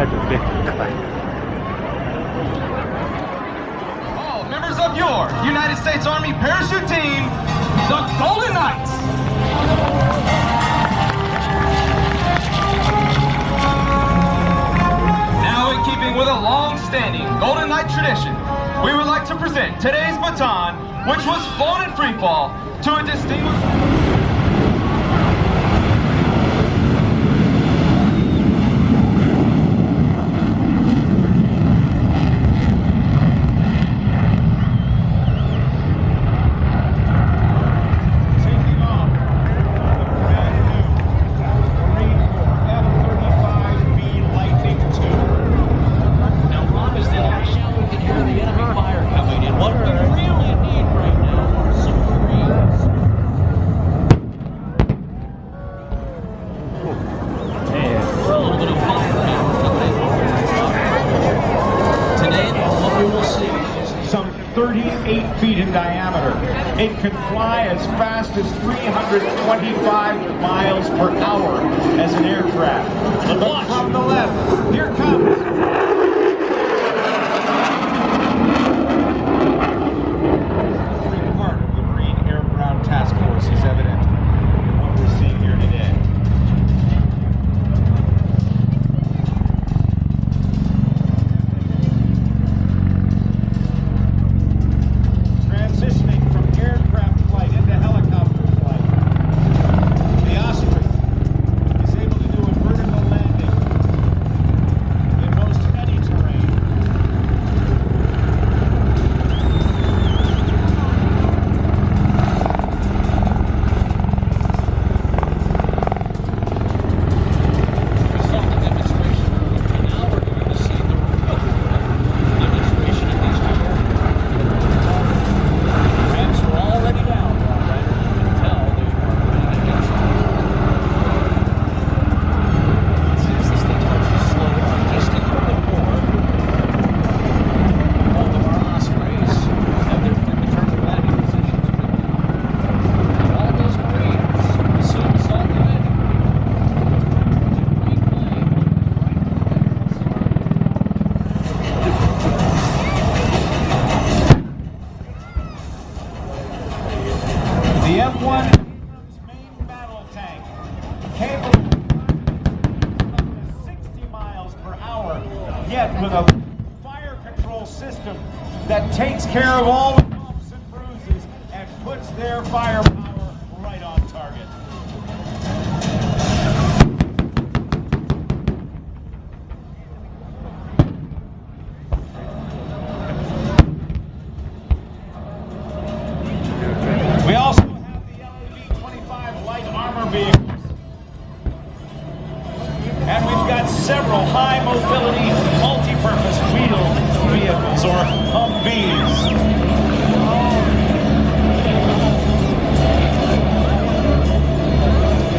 All members of your United States Army parachute team, the Golden Knights. Now, in keeping with a long-standing Golden Knight tradition, we would like to present today's baton, which was flown in free fall, to a distinguished... Some 38 feet in diameter. It can fly as fast as 325 miles per hour as an aircraft. Look from the left. Here comes. Part of the Marine Aircraft Task Force is evident in what we're seeing here today. The M1 main battle tank, capable of 60 miles per hour, yet with a fire control system that takes care of all the bumps and bruises and puts their firepower right on target. We also vehicles. And we've got several high mobility, multi-purpose wheeled vehicles, or Humvees.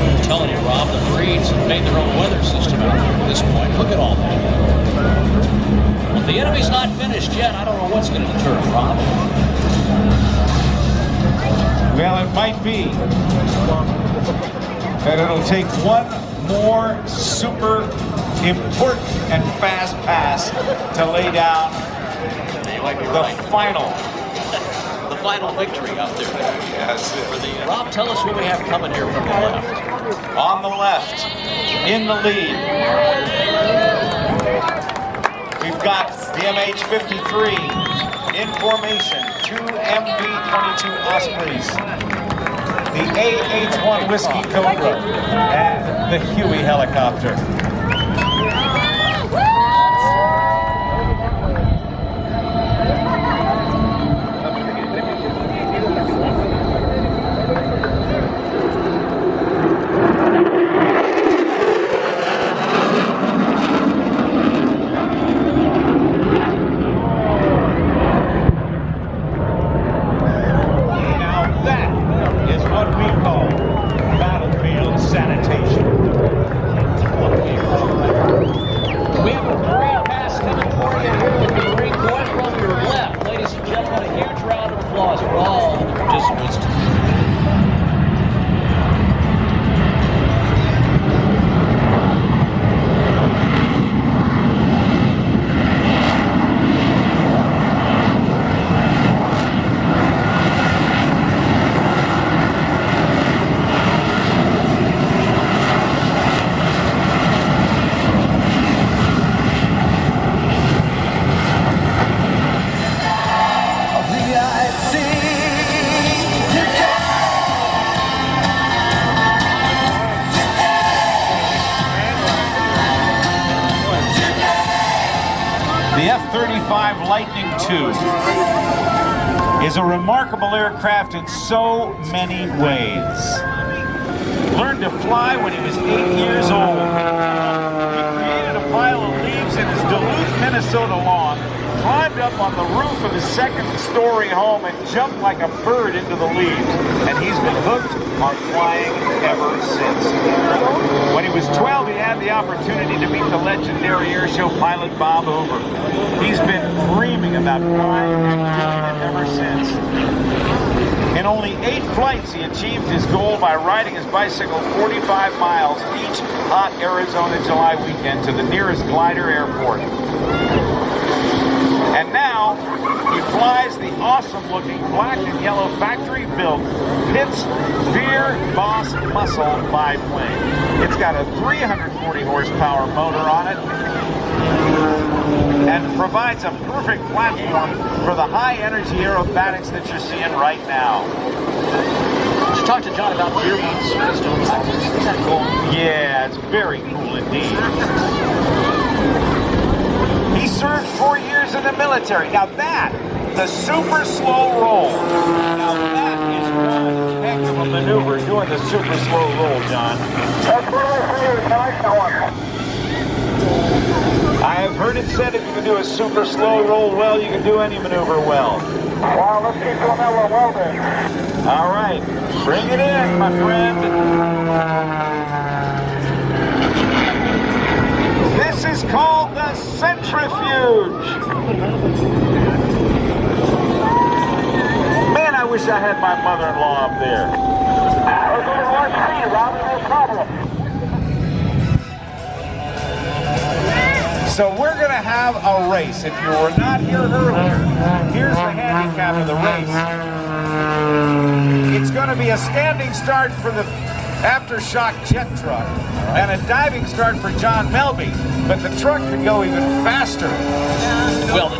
I'm telling you, Rob, the Marines have made their own weather system out here at this point. Look at all that. Well, if the enemy's not finished yet, I don't know what's going to deter them, Rob. Well, it might be. And it'll take one more super important and fast pass to lay down the final victory out there. Yes. For the, Rob, tell us what we have coming here from the left. On the left, in the lead, we've got the MH-53 in formation, 2 MV-22 Ospreys, the AH-1 Whiskey Cobra, and the Huey helicopter. What we call battlefield sanitation. F-35 Lightning II is a remarkable aircraft in so many ways. Learned to fly when he was 8 years old. He created a pile of leaves in his Duluth, Minnesota lawn, climbed up on the roof of his second-story home and jumped like a bird into the leaves. And he's been hooked on flying ever since. When he was 12, he had the opportunity to meet the legendary airshow pilot Bob Hoover. He's been dreaming about flying and doing it ever since. In only 8 flights, he achieved his goal by riding his bicycle 45 miles each hot Arizona July weekend to the nearest glider airport. And now, he flies the awesome-looking black and yellow factory-built Pitts Fear Boss Muscle biplane. It's got a 340 horsepower motor on it and provides a perfect platform for the high-energy aerobatics that you're seeing right now. Did you talk to John about the earbuds? Isn't that cool? Yeah, it's very cool indeed. He served 4 years in the military. Now that, the super slow roll. Now that is one heck of a maneuver doing the super slow roll, John. I have heard it said if you can do a super slow roll well, you can do any maneuver well. Well, let's keep doing that one well then. All right, bring it in, my friend. This is called the centrifuge. Man, I wish I had my mother-in-law up there. Let's go to one speed, Rob, no problem. So we're going to have a race. If you were not here earlier, here's the handicap of the race. It's going to be a standing start for the aftershock jet truck and a diving start for John Melby, but the truck could go even faster. Well,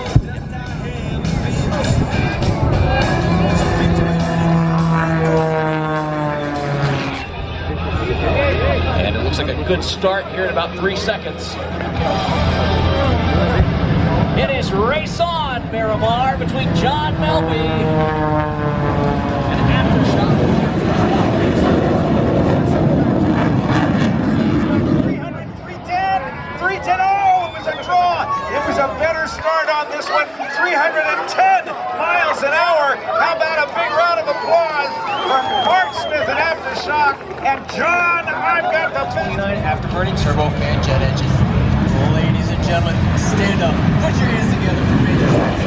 and it looks like a good start here in about 3 seconds. It is race on, Miramar, between John Melby and Aftershock. 310, oh, it was a draw. It was a better start on this one. 310 miles an hour. How about a big round of applause for Mark Smith and Aftershock and John, I've got the best. 29 afterburning turbofan jet engine. Ladies and gentlemen, stand up. Put your hands together for Major Smith.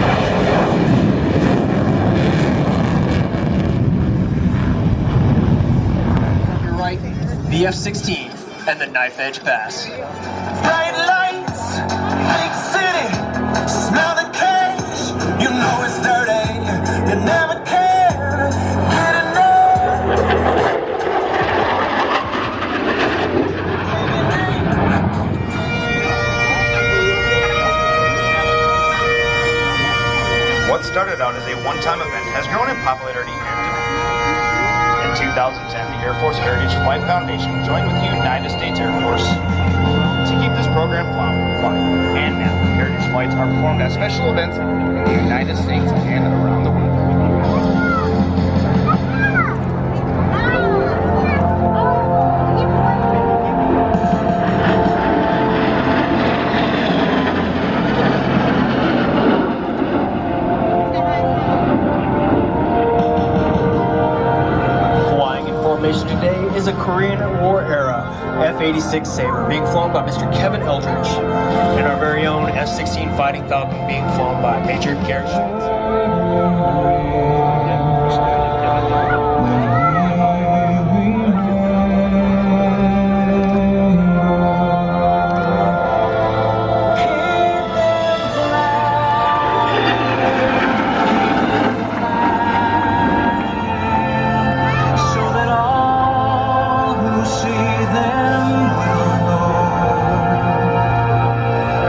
Your right, the F-16 and the knife edge pass. Bright lights, big city, smell the cage, you know it's dirty, you never can get enough. What started out as a one-time event has grown in popularity and demand. In 2010, the Air Force Heritage Flight Foundation joined with the United States Air Force to keep this program flying. And now, Heritage Flights are performed at special events in the United States and around the world. Today is a Korean War era F-86 Sabre being flown by Mr. Kevin Eldridge, and our very own F-16 Fighting Falcon being flown by Major Garrett Schultz.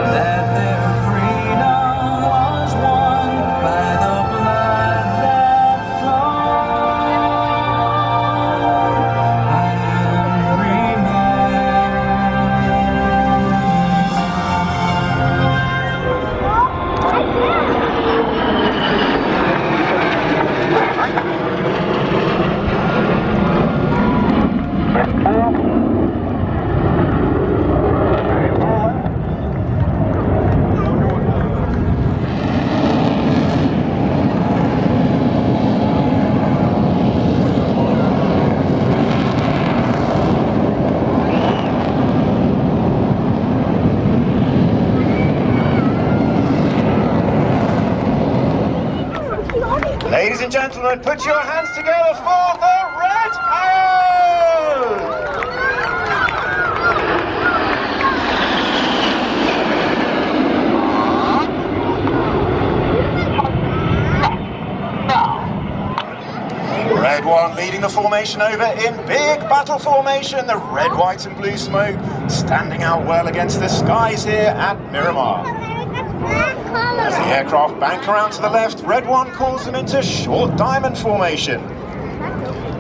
That their freedom was won by the blood and gentlemen, put your hands together for the Red Arrow! Red 1 leading the formation over in big battle formation. The red, white and blue smoke standing out well against the skies here at Miramar. As the aircraft bank around to the left, Red 1 calls them into short diamond formation.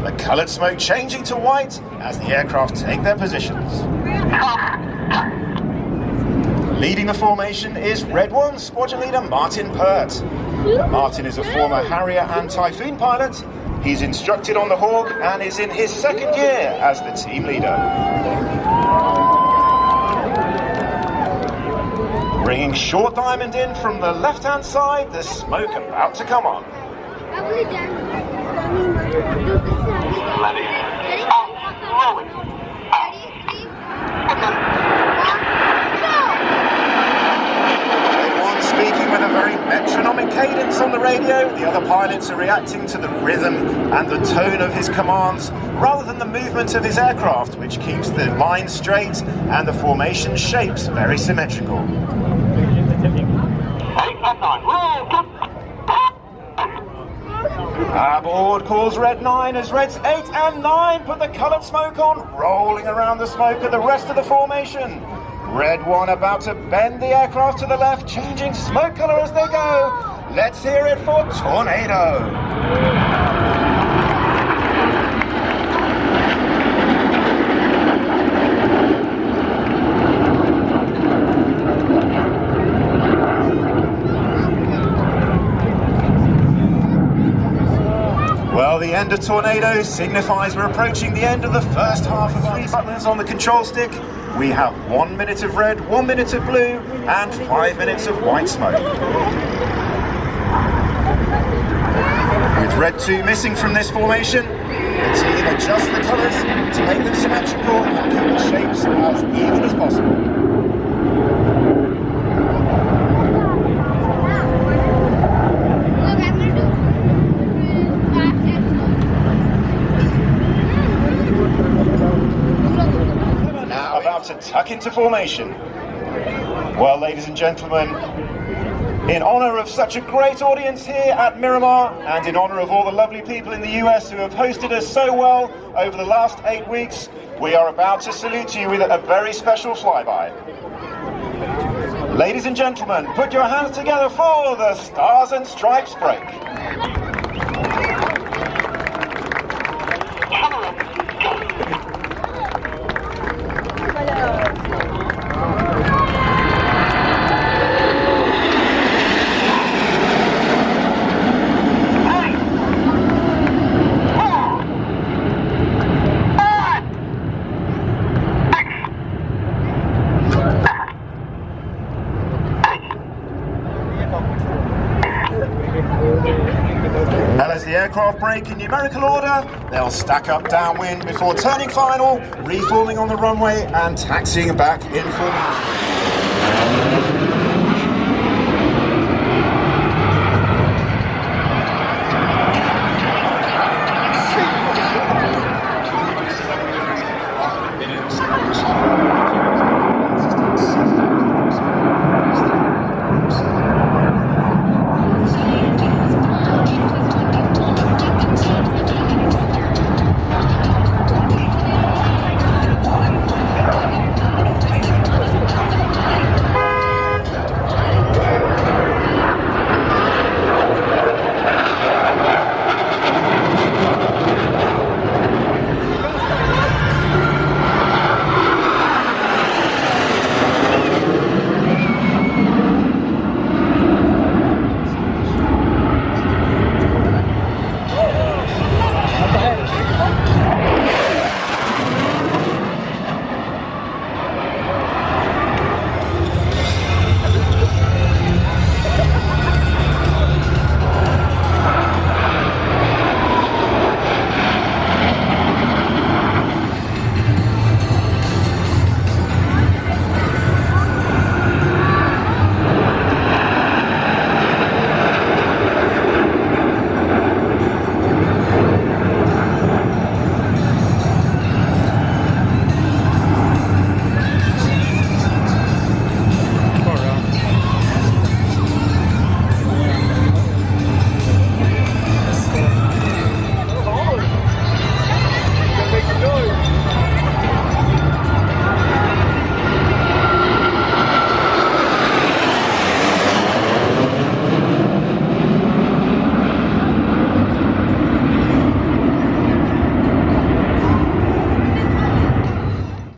The coloured smoke changing to white as the aircraft take their positions. Leading the formation is Red 1 Squadron Leader Martin Pert. Martin is a former Harrier and Typhoon pilot. He's instructed on the Hawk and is in his second year as the team leader. Bringing short diamond in from the left-hand side, the smoke about to come on. Speaking with a very metronomic cadence on the radio, the other pilots are reacting to the rhythm and the tone of his commands rather than the movement of his aircraft, which keeps the line straight and the formation shapes very symmetrical. Aboard calls Red 9 as Reds 8 and 9 put the coloured smoke on, rolling around the smoke of the rest of the formation. Red 1 about to bend the aircraft to the left, changing smoke colour as they go. Let's hear it for Tornado. Well, the end of Tornado signifies we're approaching the end of the first half of 3 buttons on the control stick. We have 1 minute of red, 1 minute of blue, and 5 minutes of white smoke. With Red 2 missing from this formation, the team adjusts the colours to make them symmetrical and keep the shapes as even as possible. To tuck into formation. Well, ladies and gentlemen, in honour of such a great audience here at Miramar and in honour of all the lovely people in the US who have hosted us so well over the last 8 weeks, we are about to salute you with a very special flyby. Ladies and gentlemen, put your hands together for the Stars and Stripes break. And as the aircraft break in numerical order, they'll stack up downwind before turning final, reforming on the runway and taxiing back in formation.